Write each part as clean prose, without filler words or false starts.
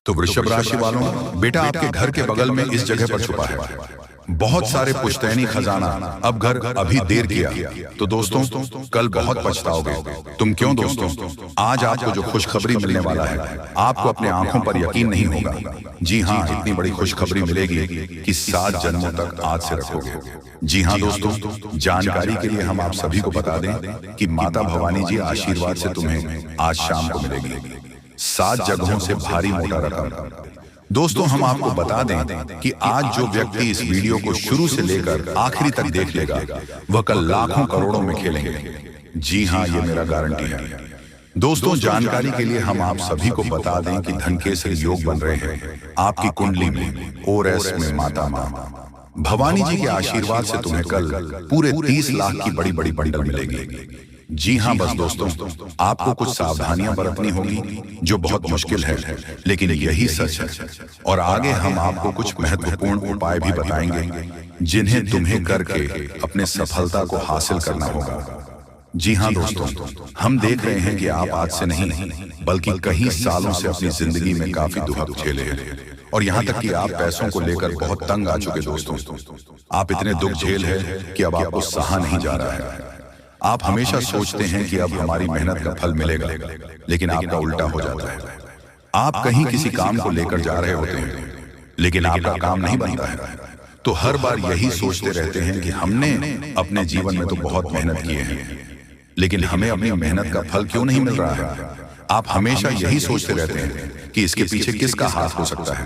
तो वृषभ राशि वालों, बेटा आपके घर के बगल में इस जगह पर छुपा है बहुत सारे पुश्तैनी खजाना। अब घर अभी देर किया तो दोस्तों कल बहुत पछताओगे। तुम क्यों दोस्तों, आज आपको जो खुशखबरी मिलने वाला है आपको अपने आंखों पर यकीन नहीं होगा। जी हाँ, इतनी बड़ी खुशखबरी मिलेगी कि 7 जन्मों तक आज से रखोगे। जी हाँ दोस्तों, जानकारी के लिए हम आप सभी को बता दें कि माता भवानी जी आशीर्वाद से तुम्हें आज शाम को मिलेगी 7 जगहों से भारी मोटा रकम। दोस्तों हम आपको बता दें कि आज जो व्यक्ति इस वीडियो को शुरू से लेकर आखिरी तक देख लेगा वह कल लाखों करोड़ों में खेलेंगे। जी हाँ, ये मेरा गारंटी है। दोस्तों जानकारी के लिए हम आप सभी को बता दें कि धनकेसरी योग बन रहे हैं आपकी कुंडली में और एस में माता मां भवानी जी के आशीर्वाद से तुम्हें कल पूरे 30 लाख की बड़ी बड़ी बंडल मिलेगी। जी हाँ, बस दोस्तों आपको कुछ सावधानियां बरतनी होगी जो बहुत मुश्किल है, लेकिन यही सच है। और आगे हम आपको कुछ महत्वपूर्ण उपाय भी बताएंगे जिन्हें तुम्हें करके अपने सफलता को हासिल करना होगा। जी हाँ दोस्तों, हम देख रहे हैं कि आप आज से नहीं बल्कि कई सालों से अपनी जिंदगी में काफी दुख झेले हैं और यहाँ तक कि आप पैसों को लेकर बहुत तंग आ चुके। दोस्तों आप इतने दुख झेल है कि अब आपको सहा नहीं जा रहा है। आप हमेशा सोचते हैं कि अब हमारी मेहनत का फल मिलेगा, लेकिन आपका उल्टा हो जाता है। आप कहीं किसी काम को लेकर जा रहे होते हैं लेकिन आपका काम नहीं बनता है, तो हर बार यही सोचते रहते हैं कि हमने अपने जीवन में तो बहुत मेहनत की है लेकिन हमें अपनी मेहनत का फल क्यों नहीं मिल रहा है। आप हमेशा यही सोचते रहते हैं कि इसके पीछे किसका हाथ हो सकता है।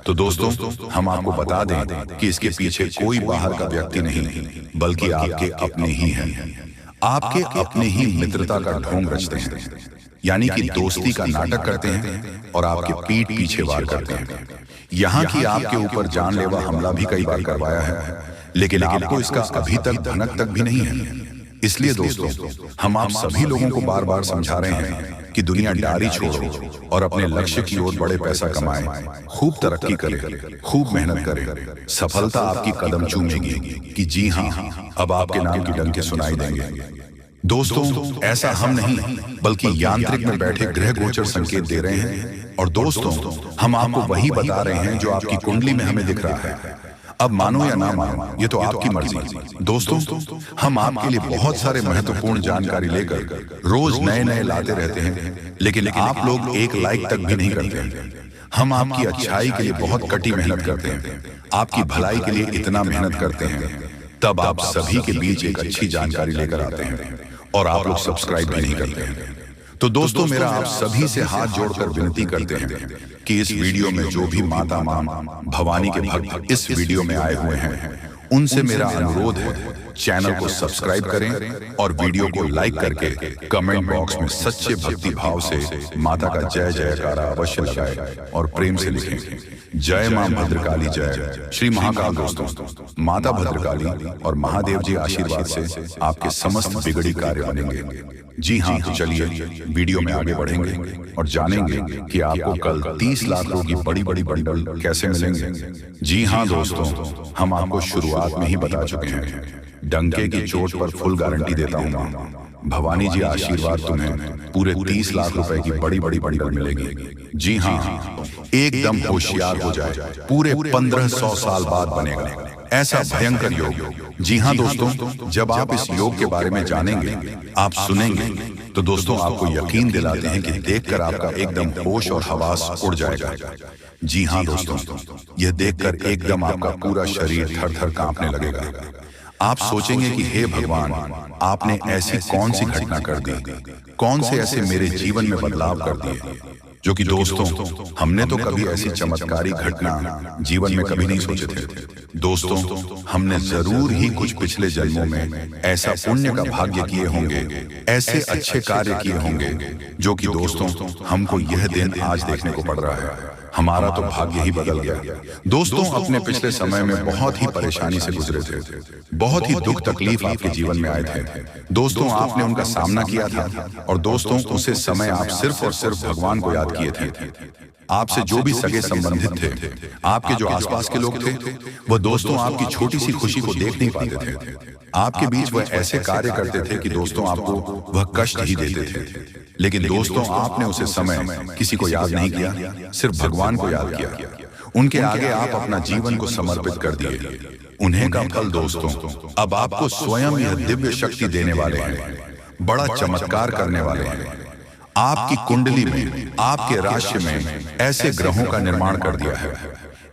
तो दोस्तों हम आपको बता दें कि इसके पीछे कोई बाहर का व्यक्ति नहीं बल्कि आपके अपने ही हैं। आपके अपने ही मित्रता का ढोंग रचते हैं, यानी कि दोस्ती का नाटक करते हैं और आपके पीठ पीछे वार करते हैं। यहाँ की आपके ऊपर जानलेवा हमला भी कई बार करवाया है, लेकिन आपको इसका अभी तक धनक तक भी नहीं है। इसलिए दोस्तों हम आप सभी लोगों को बार बार समझा रहे हैं कि दुनियादारी छोड़ो और अपने लक्ष्य की ओर बड़े पैसा कमाएं, खूब तरक्की करें, खूब मेहनत करें। सफलता आपकी कदम चूमेगी कि जी हाँ, अब आपके नाम की डंके सुनाई देंगे। दोस्तों ऐसा हम नहीं बल्कि यांत्रिक में बैठे ग्रह गोचर संकेत दे रहे हैं और दोस्तों हम आपको वही बता रहे हैं जो आपकी कुंडली में हमें दिख रहा है। अब मानो या ना मानो ये तो आपकी मर्जी। दोस्तों हम आपके लिए बहुत सारे महत्वपूर्ण जानकारी लेकर रोज नए नए लाते रहते हैं, लेकिन आप लोग एक लाइक तक भी नहीं करते हैं। हम आपकी अच्छाई के लिए बहुत कड़ी मेहनत करते हैं, आपकी भलाई के लिए इतना मेहनत करते हैं, तब आप सभी के बीच एक अच्छी जानकारी लेकर आते हैं और आप लोग सब्सक्राइब भी नहीं करते हैं। तो दोस्तों मेरा आप सभी से हाथ जोड़कर विनती करते हैं कि इस वीडियो में जो भी माता मां भवानी के भक्त इस वीडियो में आए हुए हैं उनसे मेरा अनुरोध है चैनल को सब्सक्राइब करें और वीडियो को लाइक करके कमेंट बॉक्स में सच्चे भक्ति भाव से माता का जय जयकारा अवश्य लगाएं और प्रेम से लिखें, जय मां भद्रकाली जय श्री महाकाल। दोस्तों माता भद्रकाली और महादेव जी आशीर्वाद से आपके समस्त बिगड़ी कार्य बनेंगे। जी हाँ, तो चलिए वीडियो में आगे बढ़ेंगे और जानेंगे कि आपको कल 30 लाख की बड़ी बड़ी बंडल कैसे मिलेंगे। जी हाँ दोस्तों, हम आपको शुरुआत में ही बता चुके हैं, डंके की चोट पर फुल गारंटी देता हूँ मां भवानी जी आशीर्वाद तुम्हें पूरे 30 लाख रुपए की बड़ी बड़ी बंडल मिलेगी। जी हाँ, एकदम होशियार हो जाए, पूरे 1500 साल बाद बनेगा ऐसा भयंकर योग। जी हाँ दोस्तों, जब आप इस योग के बारे में जानेंगे, आप सुनेंगे, तो दोस्तों आपको यकीन दिलाते हैं कि देखकर आपका एकदम होश और हवास उड़ जाएगा। जी हाँ दोस्तों, यह देखकर एकदम आपका पूरा शरीर थर थर कांपने लगेगा। आप सोचेंगे कि हे भगवान, आपने ऐसी कौन सी घटना कर दी, कौन से ऐसे मेरे जीवन में बदलाव कर दिए जो कि दोस्तों हमने तो कभी ऐसी चमत्कारी घटना जीवन में कभी नहीं सोचे थे। दोस्तों हमने जरूर ही कुछ पिछले जन्मों में ऐसा पुण्य का भाग्य किए होंगे, ऐसे अच्छे कार्य किए होंगे जो कि दोस्तों हमको यह दिन आज देखने को पड़ रहा है। हमारा तो भाग्य ही बदल गया। दोस्तों अपने पिछले समय में बहुत ही परेशानी से गुजरे थे, बहुत ही दुख तकलीफ आपके जीवन में आए थे। दोस्तों आपने उनका सामना किया था और दोस्तों उसे समय आप सिर्फ और सिर्फ भगवान को याद किए थे। आपसे जो भी सगे संबंधित थे, आपके जो आसपास के लोग थे, वह दोस्तों आपकी छोटी सी खुशी को देख नहीं पाते थे। आपके बीच वह ऐसे कार्य करते थे कि दोस्तों आपको वह कष्ट ही देते थे। लेकिन दोस्तों आपने उसे समय किसी को याद नहीं किया, सिर्फ भगवान को याद किया। उनके आगे आप अपना जीवन को समर्पित कर दिए। उन्हें का फल दोस्तों अब आपको स्वयं यह दिव्य शक्ति देने वाले हैं, बड़ा चमत्कार करने वाले हैं। आपकी कुंडली में, आपके राशि में ऐसे ग्रहों का निर्माण कर दिया है,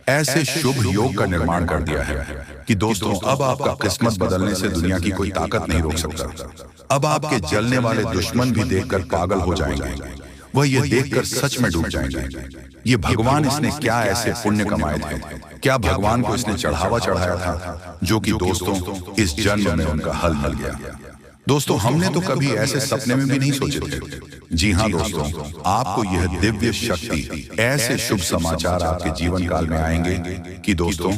ऐसे शुभ योग का निर्माण कर दिया है कि दोस्तों अब आपका किस्मत बदलने से दुनिया की कोई ताकत नहीं रोक सकता। अब आपके जलने वाले दुश्मन भी देखकर पागल हो जाएंगे, वह ये देखकर सच में डूब जाएंगे। ये भगवान इसने क्या ऐसे पुण्य कमाए थे, क्या भगवान को इसने चढ़ावा चढ़ाया था, जो कि दोस्तों इस जन्म में उनका हल मिल गया। दोस्तों हमने तो कभी ऐसे सपने में भी नहीं सोचे थे। जी हाँ दोस्तों, आपको यह दिव्य शक्ति, ऐसे शुभ समाचार आपके जीवन काल में आएंगे कि दोस्तों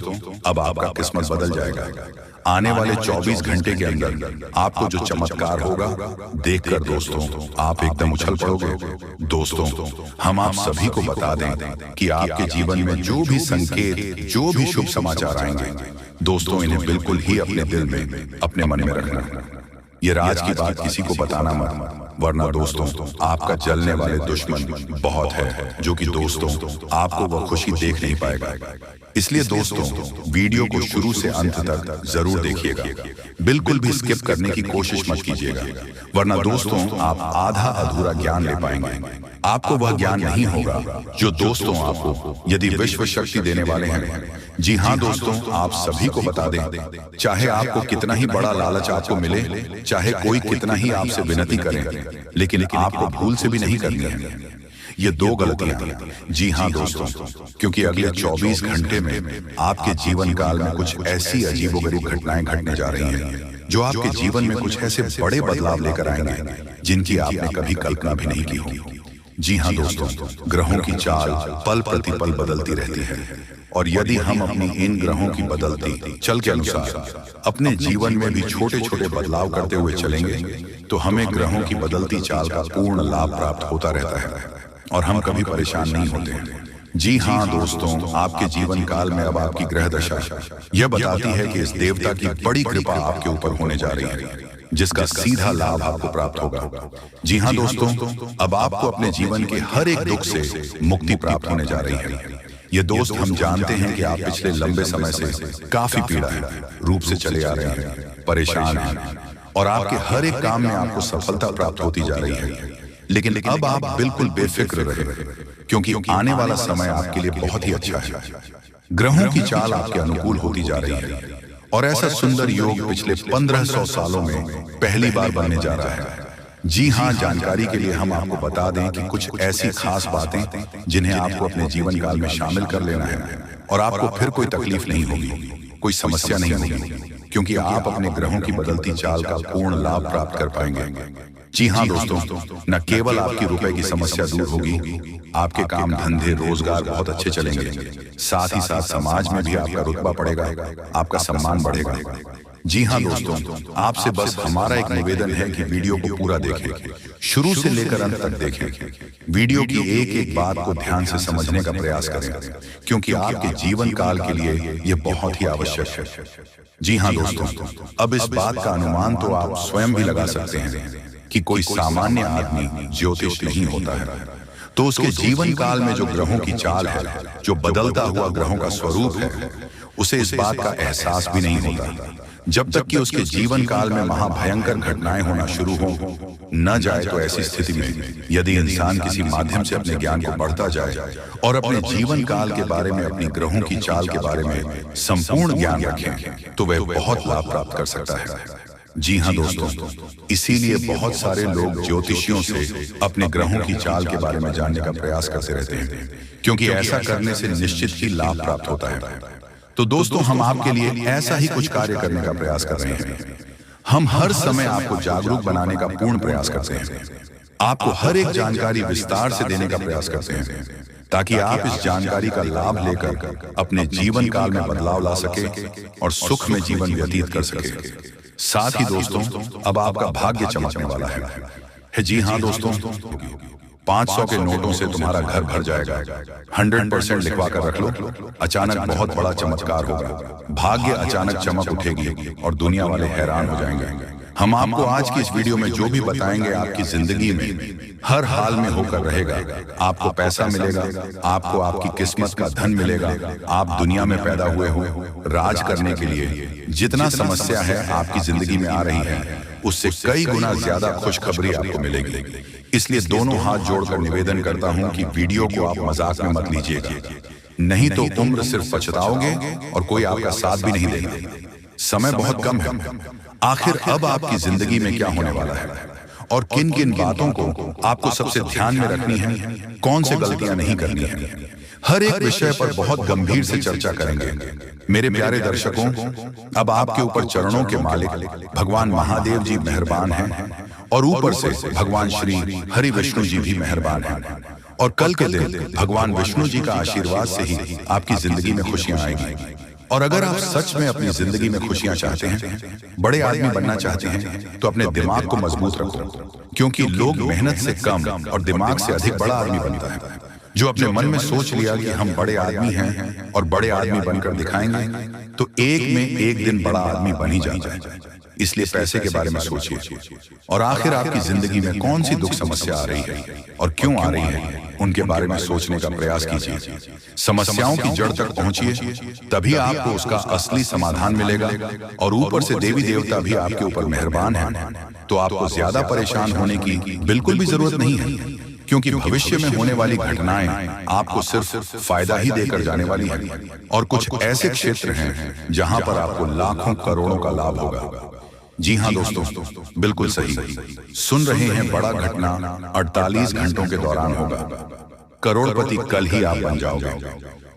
अब आपका किस्मत बदल जाएगा। आने वाले 24 घंटे के अंदर आपको जो चमत्कार होगा देखकर दोस्तों आप एकदम उछल पड़ोगे। दोस्तों हम आप सभी को बता दें कि आपके जीवन में जो भी संकेत, जो भी शुभ समाचार आएंगे दोस्तों इन्हें बिल्कुल ही अपने दिल में, अपने मन में रखना। ये राज की बात किसी को बताना मत, वरना दोस्तों आपका जलने वाले दुश्मन बहुत है, जो कि दोस्तों आपको वह खुशी देख नहीं पाएगा। इसलिए दोस्तों वीडियो को शुरू से अंत तक जरूर देखिएगा, बिल्कुल भी स्किप करने की कोशिश मत कीजिएगा, वरना दोस्तों आप आधा अधूरा ज्ञान ले पाएंगे। आपको वह ज्ञान नहीं होगा जो दोस्तों आपको यदि विश्व शक्ति देने वाले हैं। जी हाँ दोस्तों, आप सभी को बता दें, चाहे आपको कितना ही बड़ा लालच आपको मिले, चाहे कोई कितना ही आपसे विनती करे, लेकिन आपको भूल से भी नहीं करनी है। ये दो गलतियां। जी हाँ दोस्तों, क्योंकि अगले 24 घंटे में आपके जीवन काल में कुछ ऐसी अजीबोगरीब घटनाएं घटने जा रही हैं, जो आपके जीवन में कुछ ऐसे बड़े बदलाव लेकर आएंगे जिनकी आपने कभी कल्पना भी नहीं की होगी। जी हाँ दोस्तों, ग्रहों की चाल पल प्रतिपल बदलती रहती है, और यदि हम अपनी इन ग्रहों की बदलती चल के अनुसार अपने जीवन में भी छोटे छोटे बदलाव करते हुए चलेंगे तो हमें ग्रहों की बदलती चाल का पूर्ण लाभ प्राप्त होता रहता है और हम कभी परेशान नहीं होते हैं। जी हाँ दोस्तों, आपके जीवन काल में अब आपकी ग्रह दशा यह बताती है कि इस देवता की बड़ी कृपा आपके ऊपर होने जा रही है, जिसका सीधा लाभ आपको प्राप्त होगा। जी हाँ दोस्तों, अब आपको अपने जीवन के हर एक दुख से मुक्ति प्राप्त होने जा रही है। ये दोस्त हम जानते हैं कि आप पिछले लंबे समय से काफी पीड़ा रूप से चले आ रहे हैं, परेशान हैं, और आपके हर एक काम में आपको सफलता प्राप्त होती जा रही है। लेकिन अब आप बिल्कुल बेफिक्र रहे, क्योंकि आने वाला समय आपके लिए बहुत ही अच्छा है। ग्रहों की चाल आपके अनुकूल होती जा रही है, और ऐसा सुंदर योग पिछले 1500 सालों में पहली बार बनने जा रहा है। जी हाँ, जानकारी के लिए हम आपको बता दें कि कुछ ऐसी खास बातें जिन्हें आपको अपने जीवन काल में शामिल कर लेना है, और आपको फिर कोई तकलीफ नहीं होगी, कोई समस्या नहीं होगी, क्योंकि आप अपने ग्रहों की बदलती चाल का पूर्ण लाभ प्राप्त कर पाएंगे। जी हाँ दोस्तों, न केवल आपकी रुपए की समस्या दूर होगी, आपके काम धंधे रोजगार बहुत अच्छे चलेंगे, साथ ही साथ समाज में भी आपका रुतबा बढ़ेगा, आपका सम्मान बढ़ेगा। जी हाँ दोस्तों, आपसे बस हमारा एक निवेदन है कि वीडियो को पूरा देखें, शुरू से लेकर अंत तक देखें। वीडियो की एक एक बात को ध्यान से समझने का प्रयास करें, क्योंकि आपके जीवन काल के लिए यह बहुत ही आवश्यक है। जी हाँ दोस्तों, अब इस बात का अनुमान तो आप स्वयं भी लगा सकते हैं कि कोई सामान्य आदमी ज्योतिष नहीं होता है, तो उसके जीवन काल में जो ग्रहों की चाल है, जो बदलता हुआ ग्रहों का स्वरूप है, उसे इस बात का एहसास भी नहीं होता जब तक कि उसके जीवन काल में महाभयंकर घटनाएं होना शुरू हो न जाए। तो ऐसी स्थिति में यदि इंसान किसी माध्यम से अपने ज्ञान को बढ़ता जाए और अपने जीवन काल के बारे में, अपनी ग्रहों की चाल के बारे में संपूर्ण ज्ञान रखें, तो वह बहुत लाभ प्राप्त कर सकता है। जी हाँ दोस्तों, इसीलिए बहुत सारे लोग ज्योतिषियों से अपने ग्रहों की चाल के बारे में जानने का प्रयास करते रहते हैं, क्योंकि ऐसा करने से निश्चित ही लाभ प्राप्त होता है। तो दोस्तों हम आपके लिए ऐसा ही कुछ कार्य करने का प्रयास कर रहे हैं। हम हर समय आपको जागरूक बनाने का पूर्ण प्रयास करते हैं, आपको हर एक जानकारी विस्तार से देने का प्रयास करते हैं, ताकि आप इस जानकारी का लाभ लेकर अपने जीवन काल में बदलाव ला सके और सुख में जीवन व्यतीत कर सके। साथ ही दोस्तों अब आपका भाग्य चमकने वाला है। जी हाँ दोस्तों, 500 के नोटों से तुम्हारा घर भर जाएगा। 100% लिखवा कर रख लो, अचानक बहुत बड़ा चमत्कार होगा। भाग्य अचानक चमक उठेगी और दुनिया वाले हैरान हो जाएंगे। हम आपको आज की इस वीडियो में जो भी बताएंगे आपकी जिंदगी में हर हाल में होकर रहेगा। आपको पैसा मिलेगा, आपको आपकी किस्मत का धन मिलेगा। आप दुनिया में पैदा हुए हो राज करने के लिए। जितना समस्या है आपकी जिंदगी में आ रही है उससे कई गुना ज्यादा खुशखबरी आपको मिलेगी। इसलिए दोनों हाथ जोड़कर निवेदन करता हूं कि वीडियो को आप मजाक में मत लीजिएगा, नहीं तो उम्र सिर्फ पछताओगे और कोई आपका साथ भी नहीं देगा। समय बहुत कम है। आखिर अब आपकी जिंदगी में क्या होने वाला है और किन किन बातों को आपको सबसे ध्यान में रखनी है, कौन से गलतियां नहीं करनी है, हर एक विषय पर बहुत गंभीर से चर्चा करेंगे। मेरे प्यारे दर्शकों, अब आपके ऊपर चरणों के मालिक भगवान महादेव जी मेहरबान हैं और ऊपर से भगवान श्री हरि विष्णु जी भी मेहरबान हैं। और कल के दिन भगवान विष्णु जी का आशीर्वाद से ही आपकी जिंदगी में खुशियां आएंगी। और अगर आप सच में अपनी जिंदगी में खुशियां चाहते हैं, बड़े आदमी बनना चाहते हैं, तो अपने दिमाग को मजबूत रखो, क्योंकि लोग मेहनत से कम और दिमाग से अधिक बड़ा आदमी बनता है। जो अपने मन में सोच लिया कि हम बड़े आदमी हैं और बड़े आदमी बनकर दिखाएंगे, तो एक में एक दिन बड़ा आदमी बन ही जाता है। इसलिए पैसे के बारे में सोचिए और आखिर आपकी जिंदगी में कौन सी दुख समस्या आ रही है और क्यों आ रही है, उनके बारे में सोचने का प्रयास कीजिए। समस्याओं की जड़ तक पहुंचिए, तभी आपको उसका असली समाधान मिलेगा। और ऊपर से देवी देवता भी आपके ऊपर मेहरबान हैं, तो आपको ज्यादा परेशान होने की बिल्कुल भी जरूरत नहीं है, क्योंकि भविष्य में होने वाली घटनाएं आपको सिर्फ फायदा ही देकर जाने वाली हैं। और कुछ ऐसे क्षेत्र हैं जहां पर आपको लाखों करोड़ों का लाभ होगा। जी हाँ दोस्तों, बिल्कुल सही सुन रहे हैं। बड़ा घटना 48 घंटों के दौरान होगा। करोड़पति कल ही आप बन जाओगे।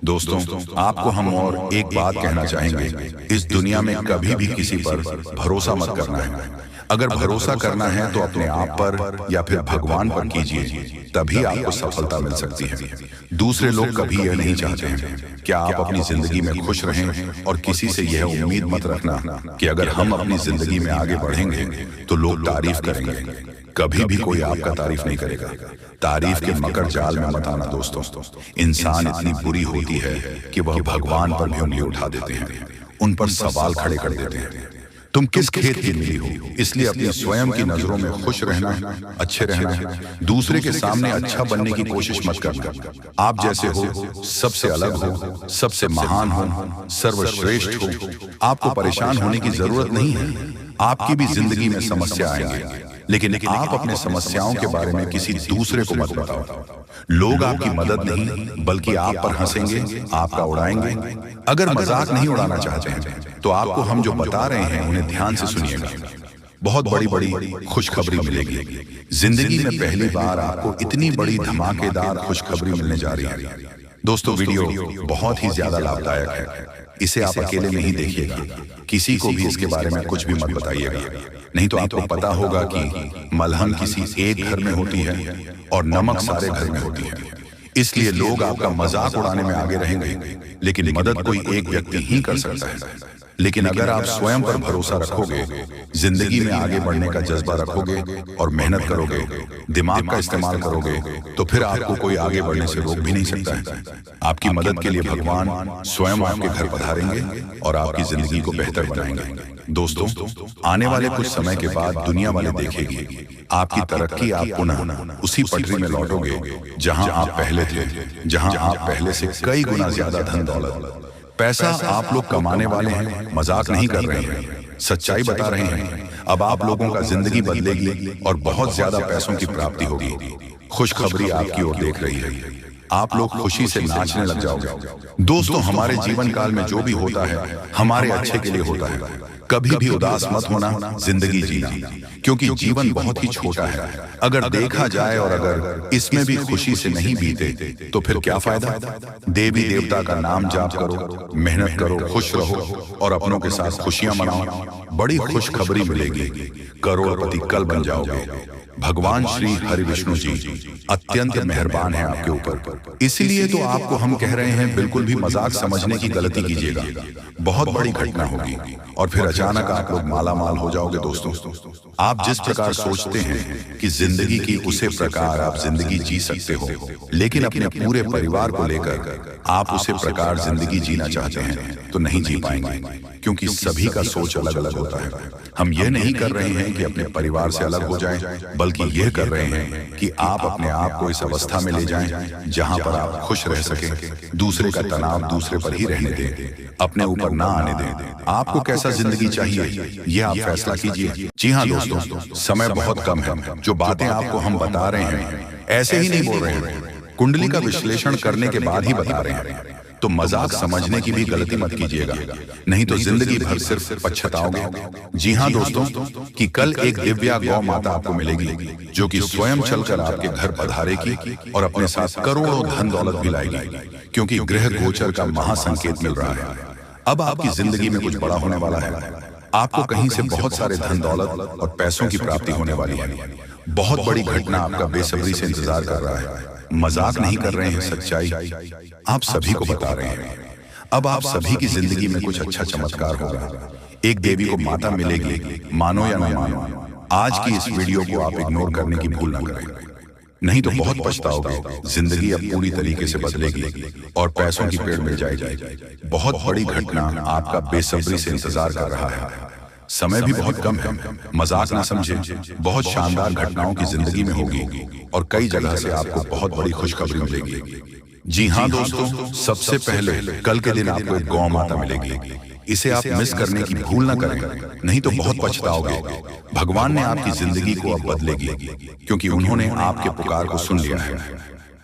दोस्तों, आपको हम और एक बात कहना चाहेंगे, इस दुनिया में कभी भी किसी पर भरोसा मत करना है। अगर भरोसा करना है तो अपने आप पर या फिर भगवान पर कीजिए, तभी आपको सफलता मिल सकती है। दूसरे लोग कभी यह नहीं चाहते हैं कि आप अपनी जिंदगी में खुश रहें, और किसी से यह उम्मीद मत रखना कि अगर हम अपनी जिंदगी में आगे बढ़ेंगे तो लोग तारीफ करेंगे। कभी भी कोई आपका तारीफ नहीं करेगा। तारीफ के मकर जाल में मत आना दोस्तों। इंसान इतनी बुरी होती है कि वह भगवान पर भी उंगली उठा देते हैं, उन पर सवाल खड़े कर देते हैं। तुम किस खेत की मिली हो, इसलिए अपनी स्वयं की नजरों में खुश रहना है, अच्छे रहना है। दूसरे के सामने अच्छा बनने की कोशिश मत करना। आप जैसे हो, सबसे अलग हो, सबसे महान हो, सर्वश्रेष्ठ हो। आपको परेशान होने की जरूरत नहीं है। आपकी भी जिंदगी में समस्या आएंगे, लेकिन आप अपने समस्याओं के बारे में किसी दूसरे को मत बताओ। लोग आपकी मदद नहीं बल्कि आप पर हंसेंगे, आपका उड़ाएंगे। अगर मजाक नहीं उड़ाना चाहते हैं तो आपको हम जो बता रहे हैं उन्हें ध्यान से सुनिएगा। बहुत बड़ी बड़ी खुशखबरी मिलेगी। जिंदगी में पहली बार आपको इतनी बड़ी धमाकेदार खुशखबरी मिलने जा रही है। दोस्तों, वीडियो बहुत ही ज्यादा लाभदायक है। इसे आप अकेले नहीं देखिएगा, किसी को भी इसके बारे में कुछ भी मत बताइएगा, नहीं तो आपको पता होगा कि मलहम किसी एक घर में होती है और नमक सारे घर में होती है। इसलिए लोग आपका मजाक उड़ाने में आगे रहेंगे, लेकिन मदद कोई एक व्यक्ति ही कर सकता है। लेकिन अगर आप स्वयं पर भरोसा रखोगे, जिंदगी में आगे बढ़ने का जज्बा रखोगे और मेहनत करोगे, दिमाग का इस्तेमाल करोगे, तो फिर आपको कोई आगे बढ़ने से रोक भी नहीं सकता है। आपकी मदद के लिए भगवान स्वयं आपके घर पधारेंगे और आपकी जिंदगी को बेहतर बनाएंगे। दोस्तों, आने वाले कुछ समय के बाद दुनिया वाले देखेगी आपकी तरक्की। आप पुनः उसी पटरी में लौटोगे जहां आप पहले थे, जहां आप पहले से कई गुना ज्यादा धन दौलत। पैसा आप लोग कमाने वाले हैं, मजाक नहीं कर रहे हैं, सच्चाई बता रहे हैं। अब आप लोगों का जिंदगी बदलेगी और बहुत ज्यादा पैसों की प्राप्ति होगी। खुशखबरी आपकी ओर देख रही है। आप लोग खुशी से नाचने लग जाओगे। दोस्तों, हमारे जीवन काल में जो भी होता है हमारे अच्छे के लिए होता है। कभी भी उदास मत होना, जिंदगी जीना, क्योंकि जीवन बहुत ही छोटा है। अगर देखा जाए और अगर इसमें भी खुशी से नहीं बीते तो फिर क्या फायदा। देवी देवता का नाम जाप करो, मेहनत करो, खुश रहो और अपनों के साथ खुशियां मनाओ। बड़ी खुशखबरी मिलेगी, करोड़पति कल बन जाओगे। भगवान श्री हरि विष्णु जी अत्यंत मेहरबान हैं आपके ऊपर। इसीलिए तो आपको हम कह रहे हैं, बिल्कुल भी मजाक समझने की गलती कीजिएगा, बहुत बड़ी घटना होगी और फिर अचानक आप लोग माला माल हो जाओगे। दोस्तों, आप जिस प्रकार सोचते हैं कि जिंदगी की उसे प्रकार आप जिंदगी जी सकते हो, लेकिन अपने पूरे परिवार को लेकर आप उसे प्रकार जिंदगी जीना चाहते हैं तो नहीं जी पाएंगे, क्योंकि सभी का सोच अलग अलग होता है। हम ये नहीं कर रहे हैं कि अपने परिवार से अलग हो जाएं, बल्कि यह कर रहे हैं कि आप अपने आप को इस अवस्था में ले जाएं जहां पर आप खुश रह सकें, दूसरे का तनाव दूसरे पर ही रहने दें, अपने ऊपर ना आने दें। आपको कैसा जिंदगी चाहिए यह आप फैसला कीजिए। जी हाँ दोस्तों, समय बहुत कम है। जो बातें आपको हम बता रहे हैं ऐसे ही नहीं बोल रहे हैं, कुंडली का विश्लेषण करने के बाद ही बता रहे हैं। तो मजाक समझने की भी गलती मत कीजिएगा, नहीं तो जिंदगी भर सिर्फ पछताओगे। जी हाँ दोस्तों, कि कल एक दिव्या गौ माता आपको मिलेगी जो कि स्वयं चलकर आपके घर पधारेगी और अपने साथ करोड़ों धन दौलत भी लाएगी, क्योंकि ग्रह गोचर का महासंकेत मिल रहा है। अब आपकी जिंदगी में कुछ बड़ा होने वाला है। आपको कहीं से बहुत सारे धन दौलत और पैसों की प्राप्ति होने वाली है। बहुत बड़ी घटना आपका बेसब्री से इंतजार कर रहा है। मजाक नहीं कर रहे हैं, सच्चाई आप सभी को बता रहे हैं। अब आप सभी की जिंदगी में कुछ अच्छा चमत्कार होगा। एक देवी को माता मिलेगी, मानो या न मानो। आज की इस वीडियो को आप इग्नोर करने की भूल ना करें, नहीं तो बहुत पछताओगे। जिंदगी अब पूरी तरीके से बदलेगी और पैसों की पेड़ मिल जाएगी। बहुत बड़ी घटना आपका बेसब्री से इंतजार कर रहा है। समय भी बहुत कम है, मजाक ना समझे। बहुत शानदार घटनाओं की जिंदगी में होगी और कई जगह से आपको बहुत बड़ी खुशखबरी मिलेगी। जी हाँ दोस्तों, सबसे पहले कल के दिन आपको एक गौ माता मिलेगी। इसे आप मिस करने की भूल ना करें, नहीं तो बहुत पछताओगे। भगवान ने आपकी जिंदगी को अब बदलेगी, क्योंकि उन्होंने आपके पुकार को सुन लिया है।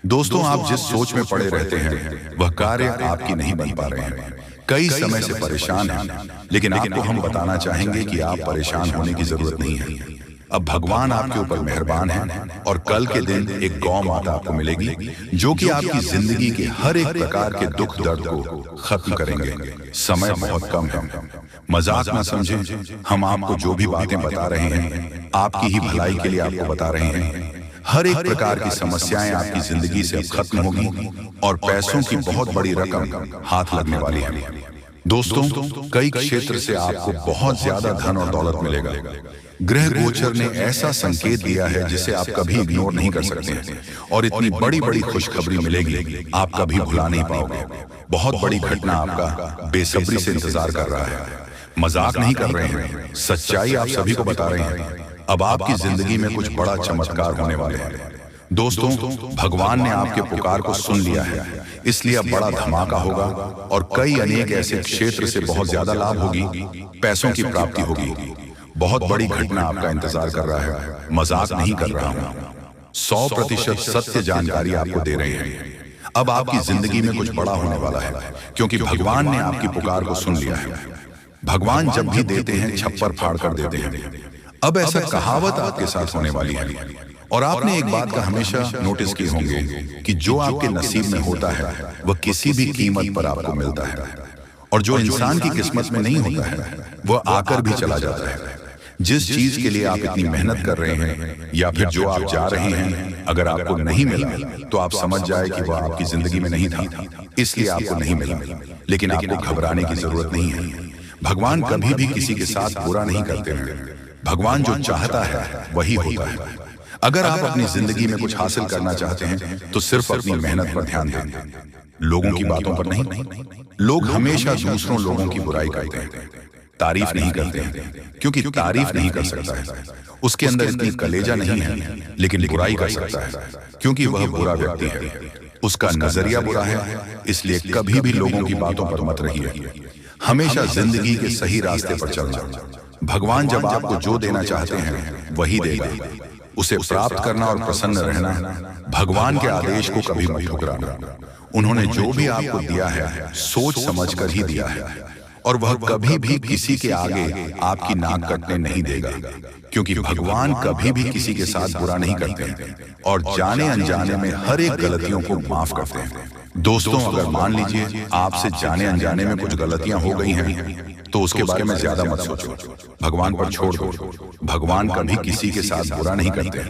दोस्तों, आप जिस सोच में पड़े रहते हैं वह कार्य आपकी नहीं बन पा रहे हैं। कई समय से परेशान हैं, लेकिन आपको हम बताना चाहेंगे कि आप परेशान होने की जरूरत नहीं है। अब भगवान आपके ऊपर मेहरबान है और कल के दिन एक गौ माता आपको मिलेगी जो कि आपकी जिंदगी के हर एक प्रकार के दुख दर्द को खत्म करेंगे। समय बहुत कम है, मजाक ना समझें। हम आपको जो भी बातें बता रहे हैं आपकी ही भलाई के लिए आपको बता रहे हैं। हर एक प्रकार की समस्याएं आपकी जिंदगी से अब खत्म होगी और पैसों की बहुत बड़ी रकम हाथ लगने वाली है। दोस्तों, कई क्षेत्र से आपको बहुत ज्यादा धन और दौलत मिलेगा। ग्रह गोचर ने ऐसा संकेत दिया है जिसे आप कभी इग्नोर नहीं कर सकते हैं और इतनी बड़ी बड़ी खुशखबरी मिलेगी आप कभी भुला नहीं पाओगे। बहुत बड़ी घटना आपका बेसब्री से इंतजार कर रहा है। मजाक नहीं कर रहे हैं, सच्चाई आप सभी को बता रहे हैं। अब आपकी जिंदगी में कुछ बड़ा चमत्कार होने वाले हैं। दोस्तों, भगवान ने आपके पुकार को सुन लिया है, इसलिए अब बड़ा धमाका होगा और कई अनेक ऐसे क्षेत्र से बहुत ज्यादा लाभ होगी, पैसों की प्राप्ति होगी। बहुत बड़ी घटना आपका इंतजार कर रहा है, मजाक नहीं कर रहा हूं। 100% सत्य जानकारी आपको दे रहे हैं। अब आपकी जिंदगी में कुछ बड़ा होने वाला है, क्योंकि भगवान ने आपकी पुकार को सुन लिया है। भगवान जब भी देते हैं छप्पर फाड़ कर देते हैं। अब ऐसा कहावत आपके साथ होने वाली है। और आपने एक बात का हमेशा नोटिस किए होंगे कि जो आपके नसीब में होता है वह किसी भी कीमत पर आपको मिलता है, और जो इंसान की किस्मत में नहीं होता है वह आकर भी चला जाता है। जिस चीज के लिए आप इतनी मेहनत कर रहे हैं या फिर जो आप जा रहे हैं, अगर आपको नहीं मिला तो आप समझ जाए कि वह आपकी जिंदगी में नहीं था, इसलिए आपको नहीं मिला। लेकिन आपको घबराने की जरूरत नहीं है। भगवान कभी भी किसी के साथ बुरा नहीं करते हैं। भगवान जो चाहता है वही होता है। अगर आप अपनी जिंदगी में कुछ हासिल करना चाहते हैं तो सिर्फ अपनी मेहनत पर ध्यान दें, लोगों की बातों पर नहीं। लोग हमेशा दूसरों लोगों की बुराई करते हैं, तारीफ नहीं करते हैं, क्योंकि तारीफ नहीं कर सकता है, उसके अंदर इतनी कलेजा नहीं है। लेकिन बुराई कर सकता है, क्योंकि वह बुरा व्यक्ति है, उसका नजरिया बुरा है। इसलिए कभी भी लोगों की बातों पर मत रहिए, हमेशा जिंदगी के सही रास्ते पर चलना। भगवान जब आपको जो देना चाहते हैं वही देगा। उसे प्राप्त करना और प्रसन्न रहना, भगवान के आदेश को कभी मत ठुकराना। उन्होंने जो भी आपको दिया है सोच समझकर ही दिया है, और वह कभी भी किसी के आगे आपकी नाक कटने नहीं देगा, क्योंकि भगवान कभी भी किसी के साथ बुरा नहीं करते और जाने अनजाने में हर एक गलतियों को माफ करते हैं। दोस्तों, अगर मान लीजिए आपसे जाने अनजाने में कुछ गलतियां हो गई हैं तो उसके बारे में ज्यादा मत सोचो, भगवान पर छोड़ दो। भगवान कभी किसी के साथ बुरा नहीं करते।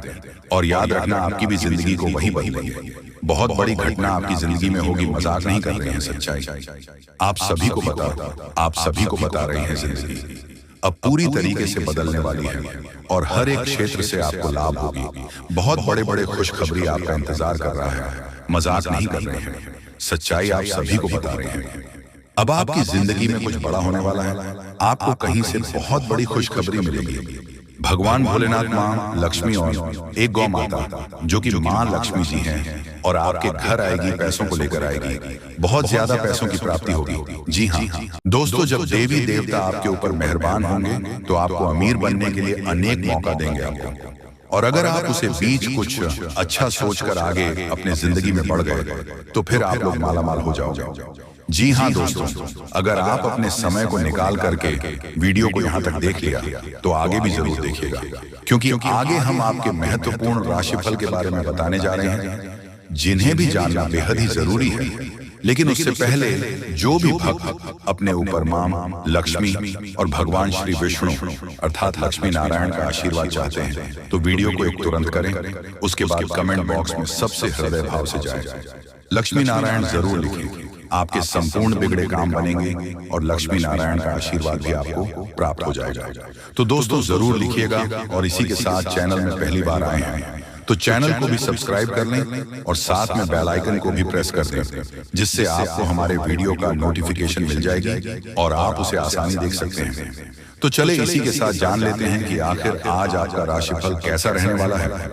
और याद रखना, आपकी भी जिंदगी को वही बदलेंगे। बहुत बड़ी घटना आपकी जिंदगी में होगी, मजाक नहीं कर रहे हैं, सच्चाई आप सभी को बता रहे हैं। जिंदगी अब पूरी तरीके से बदलने वाली है और हर एक क्षेत्र से आपको लाभ होगी। बहुत बड़े बड़े खुशखबरी आपका इंतजार कर रहा है, मजाक नहीं कर रहे हैं, सच्चाई आप सभी को बता रहे हैं। अब आपकी जिंदगी में कुछ बड़ा होने वाला है, आपको कहीं से बहुत बड़ी खुशखबरी मिलेगी। भगवान भोलेनाथ, माँ लक्ष्मी और एक गौ माता जो कि माँ लक्ष्मी जी हैं, और आपके घर आएगी, पैसों को लेकर आएगी, बहुत ज्यादा पैसों की प्राप्ति होगी। जी हाँ दोस्तों, जब देवी देवता आपके ऊपर मेहरबान होंगे तो आपको अमीर बनने के लिए अनेक मौका देंगे आपको। और अगर आप उसे बीच कुछ अच्छा सोचकर आगे अपने जिंदगी में बढ़ गए तो फिर आप लोग मालामाल हो जाओगे। जी हाँ दोस्तों, अगर आप अपने समय को निकाल करके वीडियो को यहाँ तक देख लिया तो आगे भी जरूर देखिएगा, क्योंकि आगे हम आपके महत्वपूर्ण राशिफल के बारे में बताने जा रहे हैं, जिन्हें भी जानना बेहद ही जरूरी है। लेकिन उससे पहले जो भी भक्त अपने ऊपर मां लक्ष्मी और भगवान श्री विष्णु अर्थात लक्ष्मी नारायण का आशीर्वाद चाहते हैं तो वीडियो को एक तुरंत करें, उसके बाद कमेंट बॉक्स में सबसे हृदय भाव से जाए लक्ष्मी नारायण जरूर लिखें। आपके संपूर्ण बिगड़े काम बनेंगे और लक्ष्मी नारायण का आशीर्वाद भी आपको प्राप्त हो जाएगा। तो दोस्तों जरूर लिखिएगा, और इसी के साथ चैनल में पहली बार आए हैं तो चैनल को भी सब्सक्राइब कर लें और साथ में बेल आइकन को भी प्रेस कर दें, जिससे आपको हमारे वीडियो का नोटिफिकेशन मिल जाएगी और आप उसे आसानी देख सकते हैं। तो चले इसी के साथ जान लेते हैं कि आखिर आज आपका राशिफल कैसा रहने वाला है।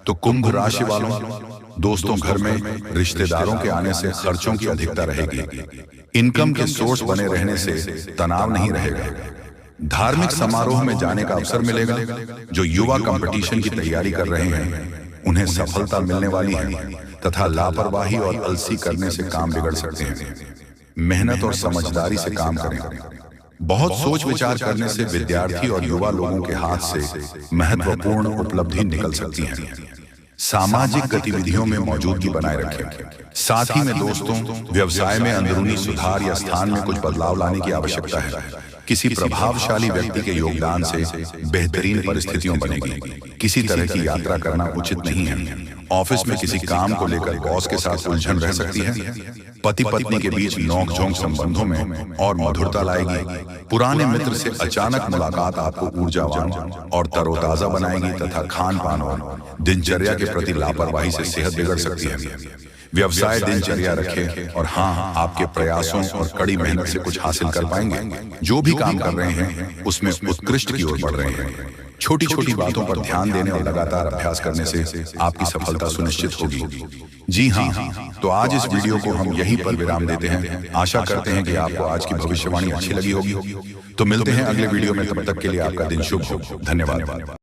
तो कुंभ राशि वालों, दोस्तों घर में रिश्तेदारों के आने से खर्चों की अधिकता रहेगी। इनकम के सोर्स बने रहने से तनाव नहीं रहेगा। धार्मिक समारोह में जाने का अवसर मिलेगा। जो युवा कंपटीशन की तैयारी कर रहे हैं उन्हें सफलता मिलने वाली है, तथा लापरवाही और अलसी करने से काम बिगड़ सकते हैं। मेहनत और समझदारी से काम करें। बहुत सोच विचार करने से विद्यार्थी और युवा लोगों के हाथ से महत्वपूर्ण उपलब्धि निकल सकती है। सामाजिक गतिविधियों में मौजूदगी बनाए रखें। साथ ही में दोस्तों, व्यवसाय में अंदरूनी सुधार या स्थान में कुछ बदलाव लाने की आवश्यकता है। किसी प्रभावशाली व्यक्ति के योगदान से बेहतरीन परिस्थितियां बनेगी। किसी तरह की यात्रा करना उचित नहीं है। ऑफिस में किसी काम को लेकर बॉस के साथ उलझन रह सकती है। पति पत्नी के बीच नोकझोंक संबंधों में और मधुरता लाएगी। पुराने मित्र से अचानक मुलाकात आपको ऊर्जावान और तरोताजा बनाएगी, तथा खान पान और दिनचर्या के प्रति लापरवाही से सेहत बिगड़ सकती है। व्यवसाय दिनचर्या रखें, और हाँ, आपके प्रयासों और कड़ी मेहनत से कुछ हासिल कर पाएंगे। जो भी काम कर रहे हैं उसमें उत्कृष्ट की ओर बढ़ रहे हैं। छोटी छोटी बातों पर ध्यान देने और लगातार अभ्यास करने से आपकी सफलता सुनिश्चित होगी। जी हाँ, तो आज इस वीडियो को हम यहीं पर विराम देते हैं। आशा करते हैं कि आपको आज की भविष्यवाणी अच्छी लगी होगी। तो मिलते हैं अगले वीडियो में, तब तक के लिए आपका दिन शुभ हो। धन्यवाद।